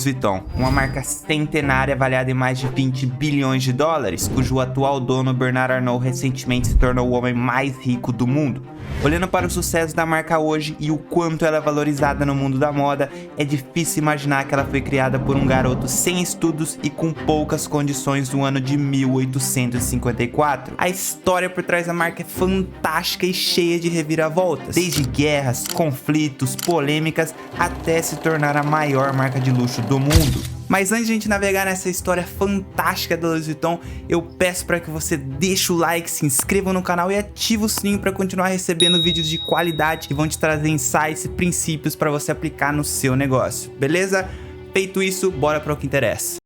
Louis Vuitton, uma marca centenária avaliada em mais de 20 bilhões de dólares, cujo atual dono Bernard Arnault recentemente se tornou o homem mais rico do mundo. Olhando para o sucesso da marca hoje e o quanto ela é valorizada no mundo da moda, é difícil imaginar que ela foi criada por um garoto sem estudos e com poucas condições no ano de 1854. A história por trás da marca é fantástica e cheia de reviravoltas, desde guerras, conflitos, polêmicas, até se tornar a maior marca de luxo do mundo. Mas antes de a gente navegar nessa história fantástica da Louis Vuitton, eu peço para que você deixe o like, se inscreva no canal e ative o sininho para continuar recebendo vídeos de qualidade que vão te trazer insights e princípios para você aplicar no seu negócio, beleza? Feito isso, bora para o que interessa.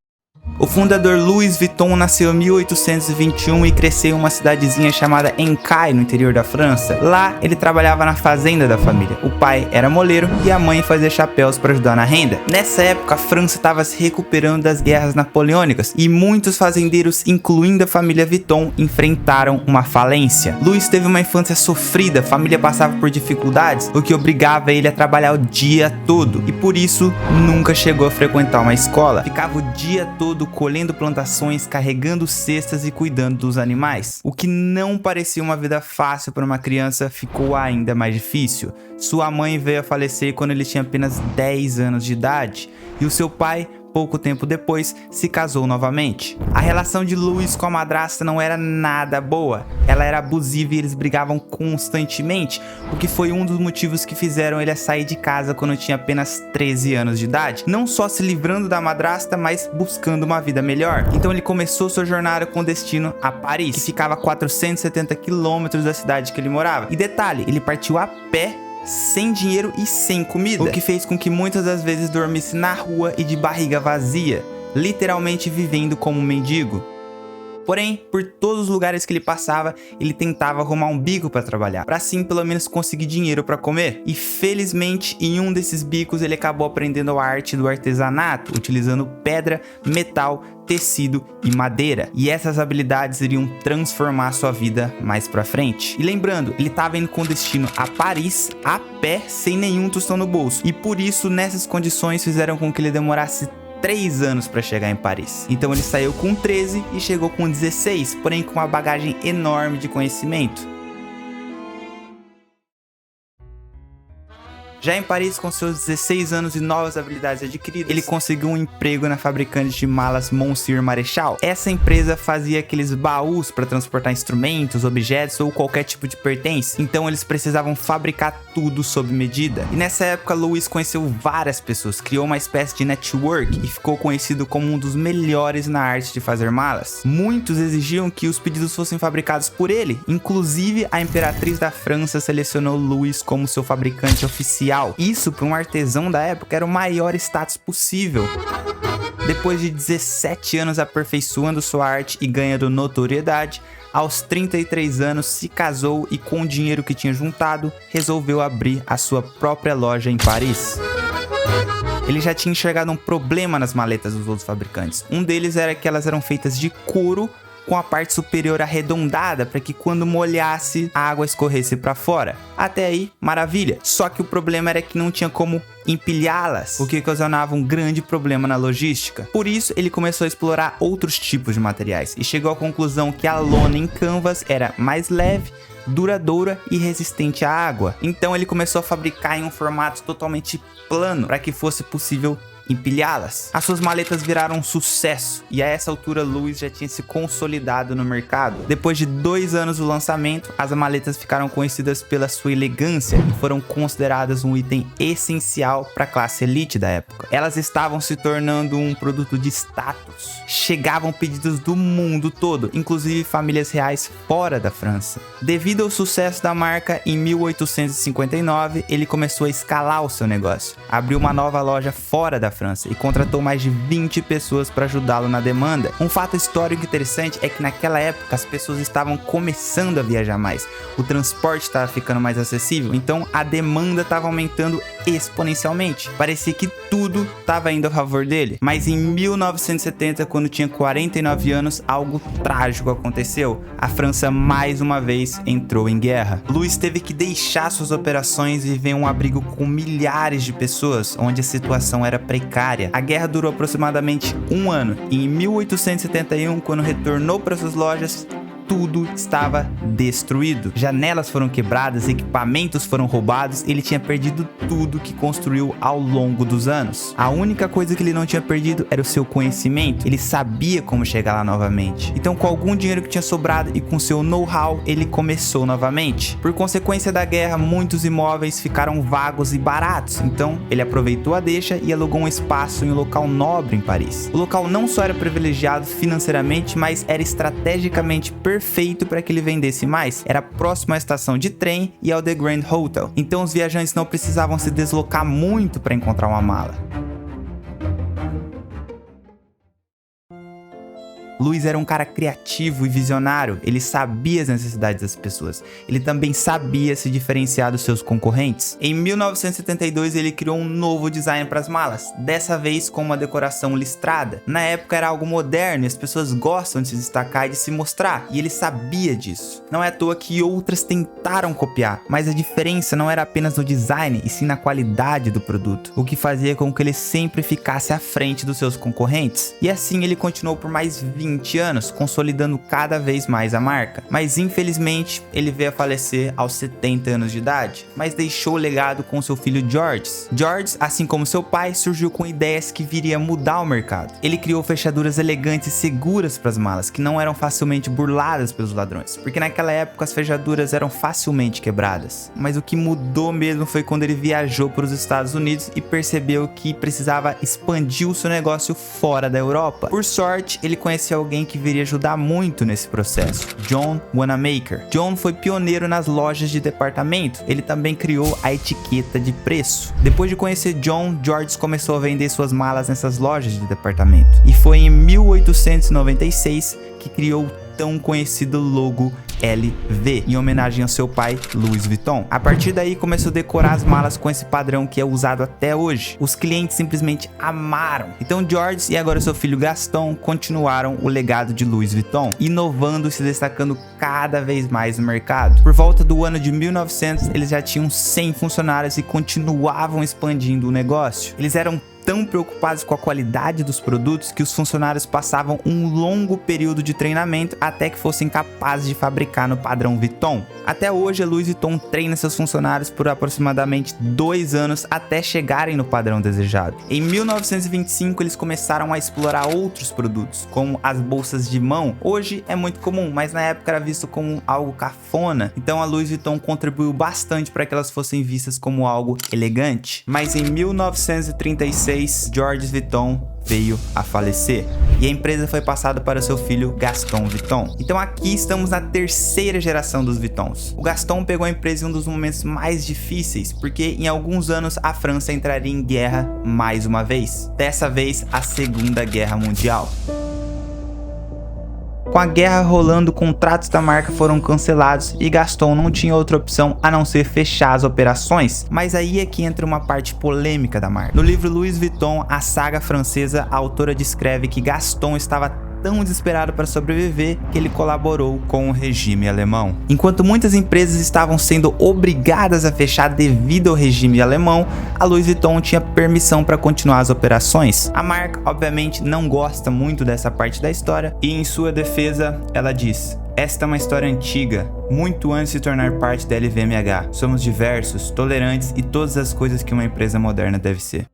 O fundador Louis Vuitton nasceu em 1821 e cresceu em uma cidadezinha chamada Encai, no interior da França. Lá, ele trabalhava na fazenda da família. O pai era moleiro e a mãe fazia chapéus para ajudar na renda. Nessa época, a França estava se recuperando das guerras napoleônicas e muitos fazendeiros, incluindo a família Vuitton, enfrentaram uma falência. Louis teve uma infância sofrida, a família passava por dificuldades, o que obrigava ele a trabalhar o dia todo e por isso nunca chegou a frequentar uma escola. Ficava o dia todo colhendo plantações, carregando cestas e cuidando dos animais. O que não parecia uma vida fácil para uma criança ficou ainda mais difícil. Sua mãe veio a falecer quando ele tinha apenas 10 anos de idade e o seu pai, pouco tempo depois, se casou novamente. A relação de Louis com a madrasta não era nada boa. Ela era abusiva e eles brigavam constantemente, o que foi um dos motivos que fizeram ele sair de casa quando tinha apenas 13 anos de idade. Não só se livrando da madrasta, mas buscando uma vida melhor. Então ele começou sua jornada com destino a Paris, que ficava a 470 quilômetros da cidade que ele morava. E detalhe, ele partiu a pé, sem dinheiro e sem comida, o que fez com que muitas das vezes dormisse na rua e de barriga vazia, literalmente vivendo como um mendigo. Porém, por todos os lugares que ele passava, ele tentava arrumar um bico para trabalhar, para assim pelo menos conseguir dinheiro para comer. E felizmente, em um desses bicos ele acabou aprendendo a arte do artesanato, utilizando pedra, metal, tecido e madeira. E essas habilidades iriam transformar sua vida mais pra frente. E lembrando, ele estava indo com destino a Paris, a pé, sem nenhum tostão no bolso. E por isso, nessas condições, fizeram com que ele demorasse 3 anos para chegar em Paris. Então ele saiu com 13 e chegou com 16, porém com uma bagagem enorme de conhecimento. Já em Paris, com seus 16 anos e novas habilidades adquiridas, ele conseguiu um emprego na fabricante de malas Monsieur Marechal. Essa empresa fazia aqueles baús para transportar instrumentos, objetos ou qualquer tipo de pertence, então eles precisavam fabricar tudo sob medida. E nessa época, Louis conheceu várias pessoas, criou uma espécie de network e ficou conhecido como um dos melhores na arte de fazer malas. Muitos exigiam que os pedidos fossem fabricados por ele, inclusive a imperatriz da França selecionou Louis como seu fabricante oficial. Isso, para um artesão da época, era o maior status possível. Depois de 17 anos aperfeiçoando sua arte e ganhando notoriedade, aos 33 anos se casou e com o dinheiro que tinha juntado, resolveu abrir a sua própria loja em Paris. Ele já tinha enxergado um problema nas maletas dos outros fabricantes. Um deles era que elas eram feitas de couro, com a parte superior arredondada para que quando molhasse a água escorresse para fora. Até aí, maravilha. Só que o problema era que não tinha como empilhá-las, o que ocasionava um grande problema na logística. Por isso, ele começou a explorar outros tipos de materiais e chegou à conclusão que a lona em canvas era mais leve, duradoura e resistente à água. Então ele começou a fabricar em um formato totalmente plano para que fosse possível empilhá-las. As suas maletas viraram um sucesso e a essa altura Louis já tinha se consolidado no mercado. Depois de 2 anos do lançamento, as maletas ficaram conhecidas pela sua elegância e foram consideradas um item essencial para a classe elite da época. Elas estavam se tornando um produto de status. Chegavam pedidos do mundo todo, inclusive famílias reais fora da França. Devido ao sucesso da marca, em 1859 ele começou a escalar o seu negócio. Abriu uma nova loja fora da França e contratou mais de 20 pessoas para ajudá-lo na demanda. Um fato histórico interessante é que naquela época as pessoas estavam começando a viajar mais, o transporte estava ficando mais acessível, então a demanda estava aumentando exponencialmente. Parecia que tudo estava indo a favor dele. Mas em 1970, quando tinha 49 anos, algo trágico aconteceu. A França mais uma vez entrou em guerra. Louis teve que deixar suas operações e viver em um abrigo com milhares de pessoas, onde a situação era precária. precária. A guerra durou aproximadamente um ano e em 1871, quando retornou para suas lojas, tudo estava destruído. Janelas foram quebradas, equipamentos foram roubados, ele tinha perdido tudo que construiu ao longo dos anos. A única coisa que ele não tinha perdido era o seu conhecimento. Ele sabia como chegar lá novamente. Então, com algum dinheiro que tinha sobrado e com seu know-how, ele começou novamente. Por consequência da guerra, muitos imóveis ficaram vagos e baratos. Então, ele aproveitou a deixa e alugou um espaço em um local nobre em Paris. O local não só era privilegiado financeiramente, mas era estrategicamente perfeito para que ele vendesse mais. Era próximo à estação de trem e ao The Grand Hotel. Então os viajantes não precisavam se deslocar muito para encontrar uma mala. Louis era um cara criativo e visionário, ele sabia as necessidades das pessoas, ele também sabia se diferenciar dos seus concorrentes. Em 1972 ele criou um novo design para as malas, dessa vez com uma decoração listrada. Na época era algo moderno e as pessoas gostam de se destacar e de se mostrar, e ele sabia disso. Não é à toa que outras tentaram copiar, mas a diferença não era apenas no design, e sim na qualidade do produto, o que fazia com que ele sempre ficasse à frente dos seus concorrentes. E assim ele continuou por mais 20 anos, consolidando cada vez mais a marca. Mas infelizmente, ele veio a falecer aos 70 anos de idade, mas deixou o legado com seu filho George. George, assim como seu pai, surgiu com ideias que viria mudar o mercado. Ele criou fechaduras elegantes e seguras para as malas, que não eram facilmente burladas pelos ladrões, porque naquela época as fechaduras eram facilmente quebradas. Mas o que mudou mesmo foi quando ele viajou para os Estados Unidos e percebeu que precisava expandir o seu negócio fora da Europa. Por sorte, ele conheceu alguém que viria ajudar muito nesse processo, John Wanamaker. John foi pioneiro nas lojas de departamento, ele também criou a etiqueta de preço. Depois de conhecer John, George começou a vender suas malas nessas lojas de departamento. E foi em 1896 que criou o tão conhecido logo LV, em homenagem ao seu pai, Louis Vuitton. A partir daí começou a decorar as malas com esse padrão que é usado até hoje. Os clientes simplesmente amaram. Então George e agora seu filho Gaston continuaram o legado de Louis Vuitton, inovando e se destacando cada vez mais no mercado. Por volta do ano de 1900, eles já tinham 100 funcionários e continuavam expandindo o negócio. Eles eram tão preocupados com a qualidade dos produtos que os funcionários passavam um longo período de treinamento até que fossem capazes de fabricar no padrão Vuitton. Até hoje, a Louis Vuitton treina seus funcionários por aproximadamente 2 anos até chegarem no padrão desejado. Em 1925, eles começaram a explorar outros produtos, como as bolsas de mão. Hoje é muito comum, mas na época era visto como algo cafona, então a Louis Vuitton contribuiu bastante para que elas fossem vistas como algo elegante. Mas em 1936, George Vuitton veio a falecer e a empresa foi passada para seu filho Gaston Vuitton. Então aqui estamos na terceira geração dos Vuittons. O Gaston pegou a empresa em um dos momentos mais difíceis, porque em alguns anos a França entraria em guerra mais uma vez, dessa vez a Segunda Guerra Mundial. Com a guerra rolando, contratos da marca foram cancelados e Gaston não tinha outra opção a não ser fechar as operações. Mas aí é que entra uma parte polêmica da marca. No livro Louis Vuitton, a saga francesa, a autora descreve que Gaston estava tão desesperado para sobreviver que ele colaborou com o regime alemão. Enquanto muitas empresas estavam sendo obrigadas a fechar devido ao regime alemão, a Louis Vuitton tinha permissão para continuar as operações. A marca, obviamente, não gosta muito dessa parte da história e, em sua defesa, ela diz: "Esta é uma história antiga, muito antes de se tornar parte da LVMH. Somos diversos, tolerantes e todas as coisas que uma empresa moderna deve ser."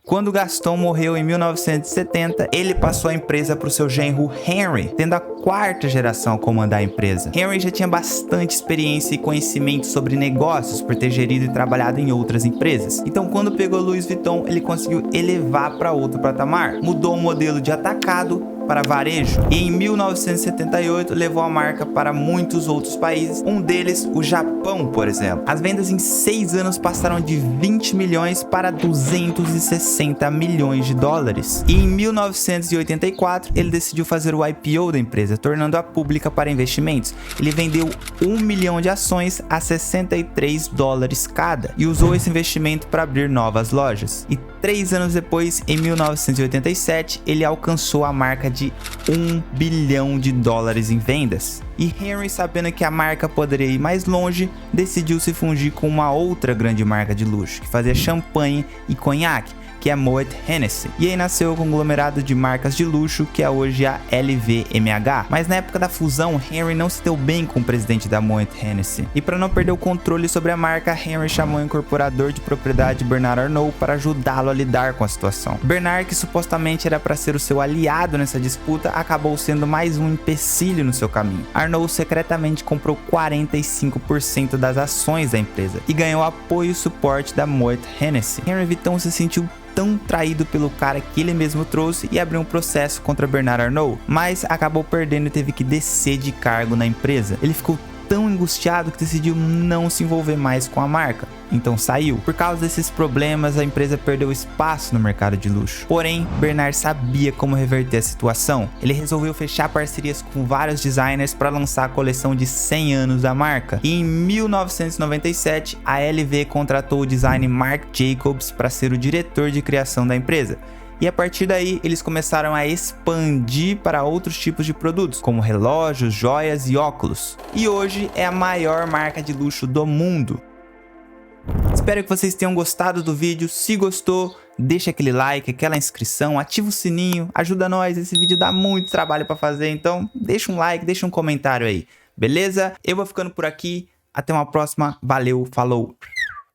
Quando Gaston morreu em 1970, ele passou a empresa para o seu genro Henry, tendo a 4ª geração a comandar a empresa. Henry já tinha bastante experiência e conhecimento sobre negócios por ter gerido e trabalhado em outras empresas. Então, quando pegou Louis Vuitton, ele conseguiu elevar para outro patamar. Mudou o modelo de atacado para varejo e em 1978 levou a marca para muitos outros países, um deles o Japão, por exemplo. As vendas em 6 anos passaram de 20 milhões para 260 milhões de dólares. E em 1984 ele decidiu fazer o IPO da empresa, tornando-a pública para investimentos. Ele vendeu 1 milhão de ações a 63 dólares cada e usou esse investimento para abrir novas lojas. E 3 anos depois, em 1987, ele alcançou a marca de 1 bilhão de dólares em vendas. E Henry, sabendo que a marca poderia ir mais longe, decidiu se fundir com uma outra grande marca de luxo, que fazia champanhe e conhaque, que é Moet Hennessy. E aí nasceu o conglomerado de marcas de luxo, que é hoje a LVMH. Mas na época da fusão, Henry não se deu bem com o presidente da Moet Hennessy. E para não perder o controle sobre a marca, Henry chamou o incorporador de propriedade Bernard Arnault para ajudá-lo a lidar com a situação. Bernard, que supostamente era para ser o seu aliado nessa disputa, acabou sendo mais um empecilho no seu caminho. Arnault secretamente comprou 45% das ações da empresa e ganhou apoio e suporte da Moet Hennessy. Henry Vuitton se sentiu tão traído pelo cara que ele mesmo trouxe e abriu um processo contra Bernard Arnault, mas acabou perdendo e teve que descer de cargo na empresa. Ele ficou tão angustiado que decidiu não se envolver mais com a marca, então saiu. Por causa desses problemas, a empresa perdeu espaço no mercado de luxo. Porém, Bernard sabia como reverter a situação. Ele resolveu fechar parcerias com vários designers para lançar a coleção de 100 anos da marca. E em 1997, a LV contratou o designer Marc Jacobs para ser o diretor de criação da empresa. E a partir daí, eles começaram a expandir para outros tipos de produtos, como relógios, joias e óculos. E hoje é a maior marca de luxo do mundo. Espero que vocês tenham gostado do vídeo. Se gostou, deixa aquele like, aquela inscrição, ativa o sininho, ajuda nós. Esse vídeo dá muito trabalho para fazer, então deixa um like, deixa um comentário aí, beleza? Eu vou ficando por aqui, até uma próxima, valeu, falou!